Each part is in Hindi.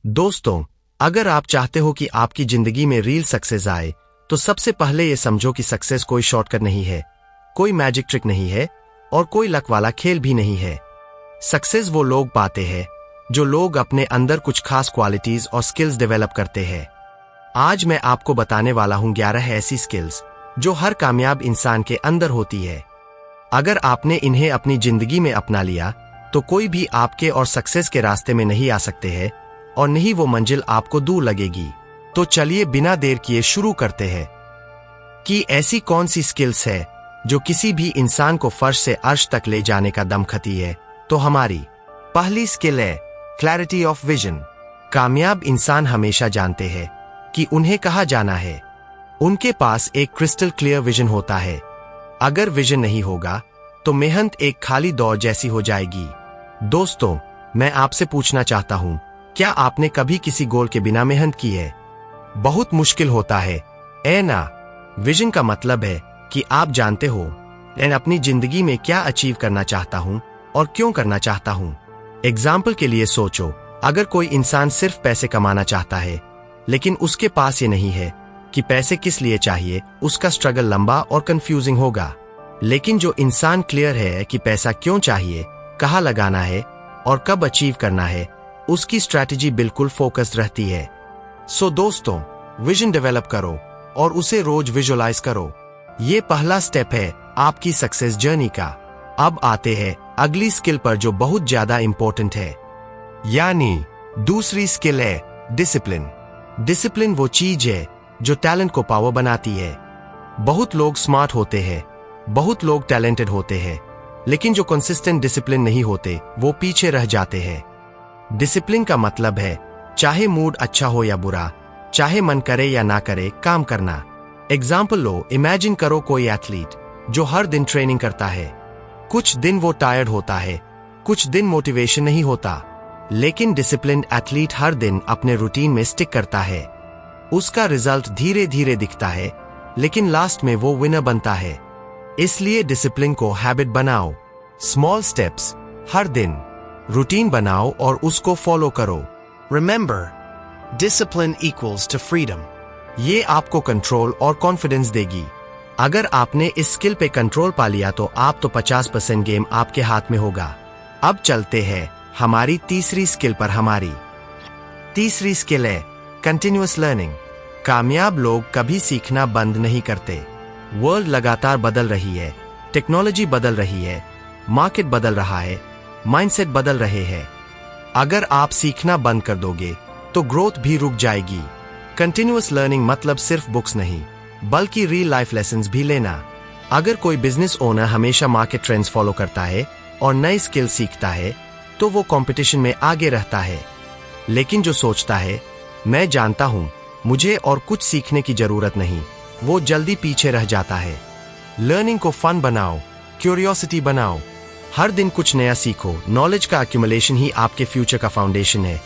दोस्तों, अगर आप चाहते हो कि आपकी जिंदगी में रियल सक्सेस आए, तो सबसे पहले ये समझो कि सक्सेस कोई शॉर्टकट नहीं है, कोई मैजिक ट्रिक नहीं है और कोई लक वाला खेल भी नहीं है। सक्सेस वो लोग पाते हैं जो लोग अपने अंदर कुछ खास क्वालिटीज और स्किल्स डेवलप करते हैं। आज मैं आपको बताने वाला हूं 11 ऐसी स्किल्स जो हर कामयाब इंसान के अंदर होती है। अगर आपने इन्हें अपनी जिंदगी में अपना लिया तो कोई भी आपके और सक्सेस के रास्ते में नहीं आ सकते हैं और नहीं वो मंजिल आपको दूर लगेगी। तो चलिए बिना देर किए शुरू करते हैं कि ऐसी कौन सी स्किल्स है जो किसी भी इंसान को फर्श से अर्श तक ले जाने का दम खती है। तो हमारी पहली स्किल है क्लैरिटी ऑफ विजन। कामयाब इंसान हमेशा जानते हैं कि उन्हें कहाँ जाना है। उनके पास एक क्रिस्टल क्लियर विजन होता है। अगर विजन नहीं होगा तो मेहनत एक खाली दौड़ जैसी हो जाएगी। दोस्तों, मैं आपसे पूछना चाहता हूं, क्या आपने कभी किसी गोल के बिना मेहनत की है? बहुत मुश्किल होता है, ऐ ना? विजन का मतलब है कि आप जानते हो मैं अपनी जिंदगी में क्या अचीव करना चाहता हूं और क्यों करना चाहता हूं। एग्जाम्पल के लिए सोचो, अगर कोई इंसान सिर्फ पैसे कमाना चाहता है लेकिन उसके पास ये नहीं है कि पैसे किस लिए चाहिए, उसका स्ट्रगल लंबा और कंफ्यूजिंग होगा। लेकिन जो इंसान क्लियर है कि पैसा क्यों चाहिए, कहाँ लगाना है और कब अचीव करना है, उसकी स्ट्रैटेजी बिल्कुल फोकस्ड रहती है। सो दोस्तों, विजन डेवलप करो और उसे रोज विजुअलाइज करो। ये पहला स्टेप है आपकी सक्सेस जर्नी का। अब आते हैं अगली स्किल पर जो बहुत ज्यादा इंपॉर्टेंट है, यानी दूसरी स्किल है डिसिप्लिन। डिसिप्लिन वो चीज है जो टैलेंट को पावर बनाती है। बहुत लोग स्मार्ट होते हैं, बहुत लोग टैलेंटेड होते हैं, लेकिन जो कंसिस्टेंट डिसिप्लिन नहीं होते वो पीछे रह जाते हैं। डिसिप्लिन का मतलब है चाहे मूड अच्छा हो या बुरा, चाहे मन करे या ना करे, काम करना। एग्जाम्पल लो, इमेजिन करो कोई एथलीट जो हर दिन ट्रेनिंग करता है। कुछ दिन वो टायर्ड होता है, कुछ दिन मोटिवेशन नहीं होता, लेकिन डिसिप्लिन एथलीट हर दिन अपने रूटीन में स्टिक करता है। उसका रिजल्ट धीरे धीरे दिखता है, लेकिन लास्ट में वो विनर बनता है। इसलिए डिसिप्लिन को हैबिट बनाओ। स्मॉल स्टेप्स, हर दिन रूटीन बनाओ और उसको फॉलो करो। Remember, discipline equals to freedom. ये आपको कंट्रोल और कॉन्फिडेंस देगी। अगर आपने इस स्किल पे कंट्रोल पा लिया तो आप तो 50% गेम आपके हाथ में होगा। अब चलते हैं हमारी तीसरी स्किल पर। हमारी तीसरी स्किल है कंटिन्यूअस लर्निंग। कामयाब लोग कभी सीखना बंद नहीं करते। वर्ल्ड लगातार बदल रही है, टेक्नोलॉजी बदल रही है, मार्केट बदल रहा है, माइंडसेट बदल रहे हैं। अगर आप सीखना बंद कर दोगे तो ग्रोथ भी रुक जाएगी। कंटिन्यूअस लर्निंग मतलब सिर्फ बुक्स नहीं, बल्कि रियल लाइफ लेसन्स भी लेना। अगर कोई बिजनेस ओनर हमेशा मार्केट ट्रेंड्स फॉलो करता है और नई स्किल सीखता है तो वो कंपटीशन में आगे रहता है। लेकिन जो सोचता है मैं जानता हूं, मुझे और कुछ सीखने की जरूरत नहीं, वो जल्दी पीछे रह जाता है। लर्निंग को फन बनाओ, क्यूरियोसिटी बनाओ। हर दिन कुछ नया सीखो। नॉलेज का एक्यूमुलेशन ही आपके फ्यूचर का फाउंडेशन है।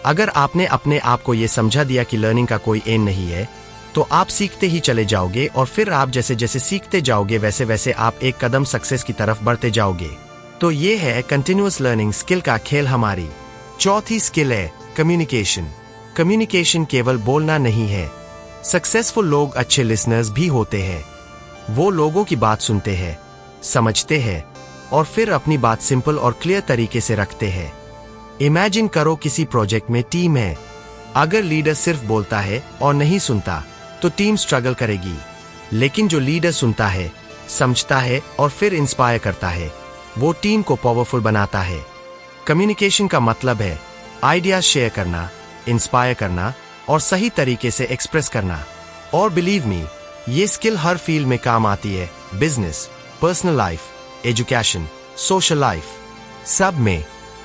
अगर आपने अपने आप को यह समझा दिया कि लर्निंग का कोई एंड नहीं है, तो आप सीखते ही चले जाओगे और फिर आप जैसे जैसे सीखते जाओगे वैसे वैसे आप एक कदम सक्सेस की तरफ बढ़ते जाओगे। तो ये है कंटिन्यूअस लर्निंग स्किल का खेल। हमारी चौथी स्किल है कम्युनिकेशन। कम्युनिकेशन केवल बोलना नहीं है। सक्सेसफुल लोग अच्छे लिसनर्स भी होते हैं। वो लोगों की बात सुनते हैं, समझते हैं और फिर अपनी बात सिंपल और क्लियर तरीके से रखते हैं। इमेजिन करो किसी प्रोजेक्ट में टीम है। अगर लीडर सिर्फ बोलता है और नहीं सुनता तो टीम स्ट्रगल करेगी। लेकिन जो लीडर सुनता है, समझता है और फिर इंस्पायर करता है, वो टीम को पावरफुल बनाता है। कम्युनिकेशन का मतलब है आइडियाज शेयर करना, इंस्पायर करना और सही तरीके से एक्सप्रेस करना। और बिलीव मी, ये स्किल हर फील्ड में काम आती है। Business, personal life, education, social life, सब में।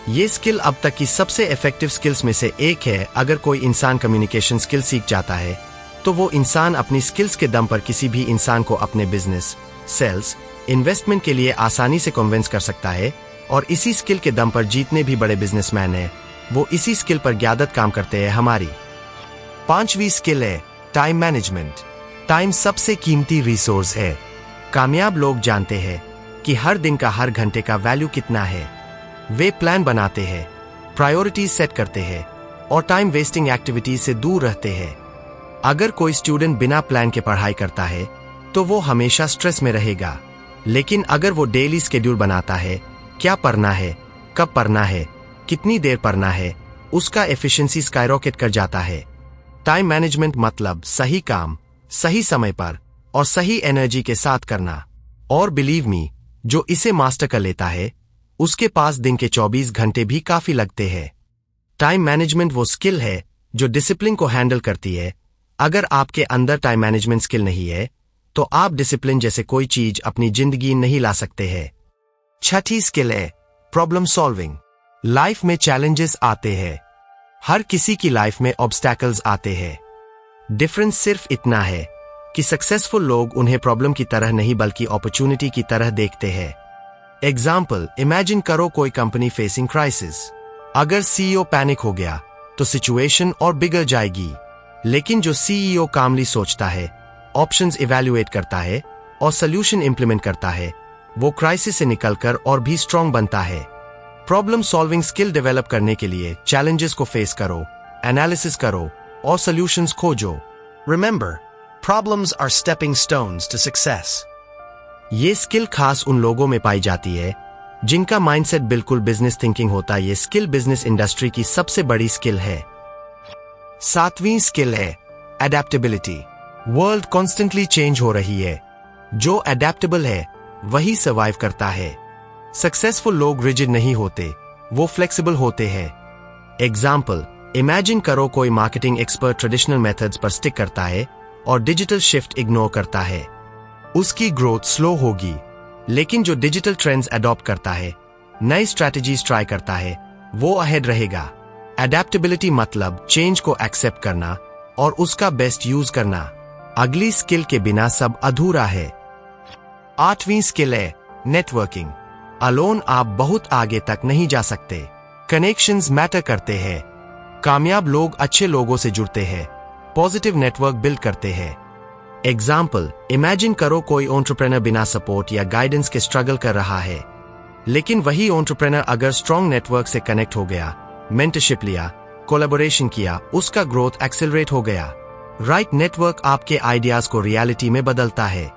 ये स्किल अब तक की सबसे इफेक्टिव स्किल्स में से एक है। अगर कोई इंसान कम्युनिकेशन स्किल सीख जाता है तो वो इंसान अपनी स्किल्स के दम पर किसी भी इंसान को अपने बिजनेस, सेल्स, इन्वेस्टमेंट के लिए आसानी से कन्विंस कर सकता है। और इसी स्किल के दम पर जितने भी बड़े बिजनेसमैन हैं, वो इसी स्किल पर ज्यादत काम करते हैं। हमारी पांचवी स्किल है टाइम मैनेजमेंट। टाइम सबसे कीमती रिसोर्स है। कामयाब लोग जानते हैं कि हर दिन का हर घंटे का वैल्यू कितना है। वे प्लान बनाते हैं, प्रायोरिटीज सेट करते हैं और टाइम वेस्टिंग एक्टिविटीज से दूर रहते हैं। अगर कोई स्टूडेंट बिना प्लान के पढ़ाई करता है तो वो हमेशा स्ट्रेस में रहेगा, लेकिन अगर वो डेली शेड्यूल बनाता है, क्या पढ़ना है, कब पढ़ना है, कितनी देर पढ़ना है, उसका एफिशिएंसी स्काईरॉकेट कर जाता है। टाइम मैनेजमेंट मतलब सही काम सही समय पर और सही एनर्जी के साथ करना। और बिलीव मी, जो इसे मास्टर कर लेता है उसके पास दिन के 24 घंटे भी काफी लगते हैं। टाइम मैनेजमेंट वो स्किल है जो डिसिप्लिन को हैंडल करती है। अगर आपके अंदर टाइम मैनेजमेंट स्किल नहीं है तो आप डिसिप्लिन जैसे कोई चीज अपनी जिंदगी नहीं ला सकते हैं। छठी स्किल है प्रॉब्लम सॉल्विंग। लाइफ में चैलेंजेस आते हैं, हर किसी की लाइफ में ऑब्स्टैकल्स आते हैं। डिफरेंस सिर्फ इतना है कि सक्सेसफुल लोग उन्हें प्रॉब्लम की तरह नहीं बल्कि अपॉर्चुनिटी की तरह देखते हैं। एग्जाम्पल, इमेजिन करो कोई कंपनी फेसिंग क्राइसिस। अगर सीईओ पैनिक हो गया तो सिचुएशन और बिगड़ जाएगी, लेकिन जो सीईओ कामली सोचता है, ऑप्शंस इवैल्यूएट करता है और सोल्यूशन इंप्लीमेंट करता है, वो क्राइसिस से निकलकर और भी स्ट्रांग बनता है। प्रॉब्लम सॉल्विंग स्किल डेवलप करने के लिए चैलेंजेस को फेस करो, एनालिसिस करो और सॉल्यूशंस खोजो। Remember, problems are stepping stones to success. ये स्किल खास उन लोगों में पाई जाती है जिनका माइंडसेट बिल्कुल बिजनेस थिंकिंग होता है। ये स्किल बिजनेस इंडस्ट्री की सबसे बड़ी स्किल है। 7वीं स्किल है अडेप्टेबिलिटी। वर्ल्ड कॉन्स्टेंटली चेंज हो रही है, जो अडेप्टेबल है वही सर्वाइव करता है। सक्सेसफुल लोग रिजिड नहीं होते, वो फ्लेक्सिबल होते हैं। एग्जाम्पल, इमेजिन करो कोई मार्केटिंग एक्सपर्ट ट्रेडिशनल मेथड्स पर स्टिक करता है और डिजिटल शिफ्ट इग्नोर करता है। उसकी ग्रोथ स्लो होगी, लेकिन जो डिजिटल ट्रेंड्स अडॉप्ट करता है, नई स्ट्रैटेजीज ट्राई करता है, वो अहेड रहेगा। अडेप्टेबिलिटी मतलब चेंज को एक्सेप्ट करना और उसका बेस्ट यूज करना। अगली स्किल के बिना सब अधूरा है। 8वीं स्किल है नेटवर्किंग। अलोन आप बहुत आगे तक नहीं जा सकते, कनेक्शंस मैटर करते हैं। कामयाब लोग अच्छे लोगों से जुड़ते हैं, पॉजिटिव नेटवर्क बिल्ड करते हैं। एग्जाम्पल, इमेजिन करो कोई एंटरप्रेन्योर बिना सपोर्ट या गाइडेंस के स्ट्रगल कर रहा है, लेकिन वही एंटरप्रेन्योर अगर स्ट्रॉन्ग नेटवर्क से कनेक्ट हो गया, मेंटरशिप लिया, कोलैबोरेशन किया, उसका ग्रोथ एक्सेलरेट हो गया। राइट नेटवर्क आपके आइडियाज को रियलिटी में बदलता है।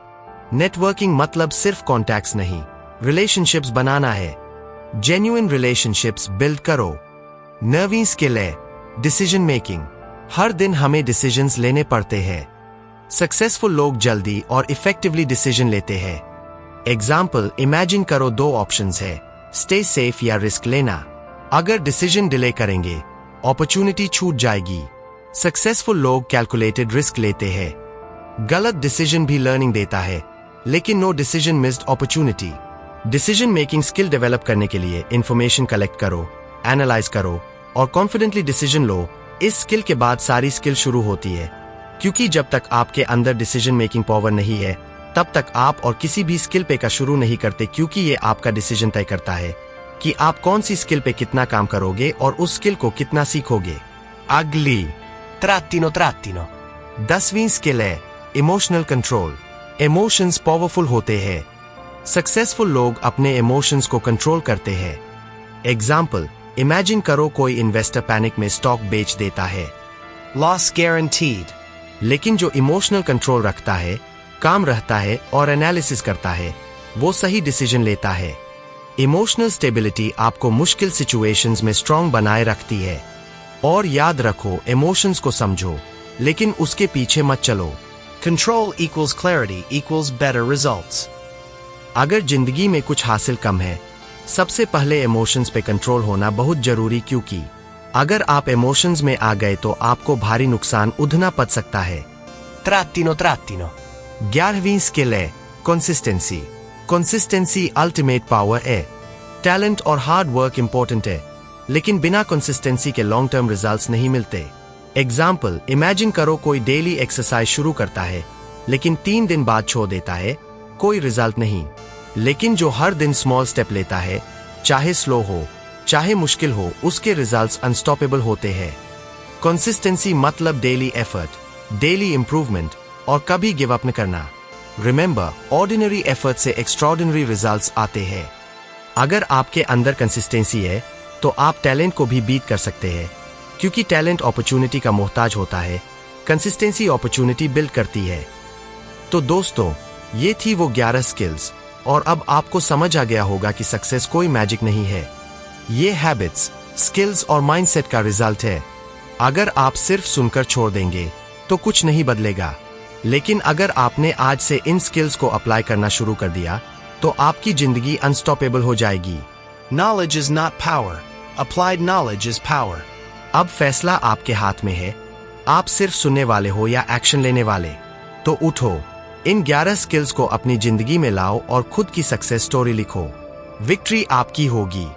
नेटवर्किंग मतलब सिर्फ कॉन्टैक्ट्स नहीं, रिलेशनशिप्स बनाना है। जेन्युइन रिलेशनशिप्स बिल्ड करो। 9वीं स्किल है डिसीजन मेकिंग। हर दिन हमें डिसीजंस लेने पड़ते हैं। सक्सेसफुल लोग जल्दी और इफेक्टिवली डिसीजन लेते हैं। एग्जाम्पल, इमेजिन करो 2 ऑप्शंस है, स्टे सेफ या रिस्क लेना। अगर डिसीजन डिले करेंगे, अपॉर्चुनिटी छूट जाएगी। सक्सेसफुल लोग कैलकुलेटेड रिस्क लेते हैं। गलत डिसीजन भी लर्निंग देता है, लेकिन no decision missed opportunity. Decision making skill develop करने के लिए इंफॉर्मेशन कलेक्ट करो, एनालाइज करो और कॉन्फिडेंटली डिसीजन लो। इस स्किल के बाद सारी स्किल शुरू होती है, क्योंकि जब तक आपके अंदर डिसीजन मेकिंग पावर नहीं है, तब तक आप और किसी भी स्किल पे का शुरू नहीं करते, क्योंकि ये आपका डिसीजन तय करता है कि आप कौन सी स्किल पे कितना काम करोगे और उस स्किल को कितना सीखोगे। अगली Trattino. 10वीं स्किल है इमोशनल कंट्रोल। इमोशंस पावरफुल होते हैं। सक्सेसफुल लोग अपने इमोशंस को कंट्रोल करते हैं। एग्जाम्पल, इमेजिन करो कोई इन्वेस्टर पैनिक में स्टॉक बेच देता है, Loss guaranteed. लेकिन जो इमोशनल कंट्रोल रखता है, काम रहता है और एनालिसिस करता है, वो सही डिसीजन लेता है। इमोशनल स्टेबिलिटी आपको मुश्किल सिचुएशंस में स्ट्रांग बनाए रखती है। और याद रखो, इमोशंस को समझो, लेकिन उसके पीछे मत चलो। Control equals clarity equals better results. अगर जिंदगी में कुछ हासिल कम है, सबसे पहले इमोशंस पे कंट्रोल होना बहुत जरूरी, क्योंकि अगर आप इमोशंस में आ गए तो आपको भारी नुकसान उठना पड़ सकता है। Trattino. 11वीं स्किल है कंसिस्टेंसी। कंसिस्टेंसी अल्टीमेट पावर है। टैलेंट और हार्ड वर्क इंपॉर्टेंट है, लेकिन बिना कंसिस्टेंसी के लॉन्ग टर्म रिजल्ट्स नहीं मिलते। एग्जाम्पल, इमेजिन करो कोई डेली एक्सरसाइज शुरू करता है, लेकिन 3 दिन बाद छोड़ देता है, कोई रिजल्ट नहीं। लेकिन जो हर दिन स्मॉल स्टेप लेता है, चाहे स्लो हो चाहे मुश्किल हो, उसके रिजल्ट्स अनस्टॉपेबल होते हैं। कंसिस्टेंसी मतलब डेली एफर्ट, डेली इंप्रूवमेंट और कभी गिव अप न करना। रिमेंबर, ऑर्डिनरी एफर्ट से एक्स्ट्राऑर्डिनरी रिजल्ट्स आते हैं। अगर आपके अंदर कंसिस्टेंसी है तो आप टैलेंट को भी बीट कर सकते हैं, क्योंकि टैलेंट अपॉर्चुनिटी का मोहताज होता है, कंसिस्टेंसी अपॉर्चुनिटी बिल्ड करती है। तो दोस्तों, ये थी वो 11 स्किल्स, और अब आपको समझ आ गया होगा कि सक्सेस कोई मैजिक नहीं है। ये हैबिट्स, स्किल्स और माइंडसेट का रिजल्ट है। अगर आप सिर्फ सुनकर छोड़ देंगे तो कुछ नहीं बदलेगा, लेकिन अगर आपने आज से इन स्किल्स को अप्लाई करना शुरू कर दिया तो आपकी जिंदगी अनस्टॉपेबल हो जाएगी। Knowledge is not power. Applied knowledge is power. अब फैसला आपके हाथ में है, आप सिर्फ सुनने वाले हो या एक्शन लेने वाले। तो उठो, इन 11 स्किल्स को अपनी जिंदगी में लाओ और खुद की सक्सेस स्टोरी लिखो। विक्ट्री आपकी होगी।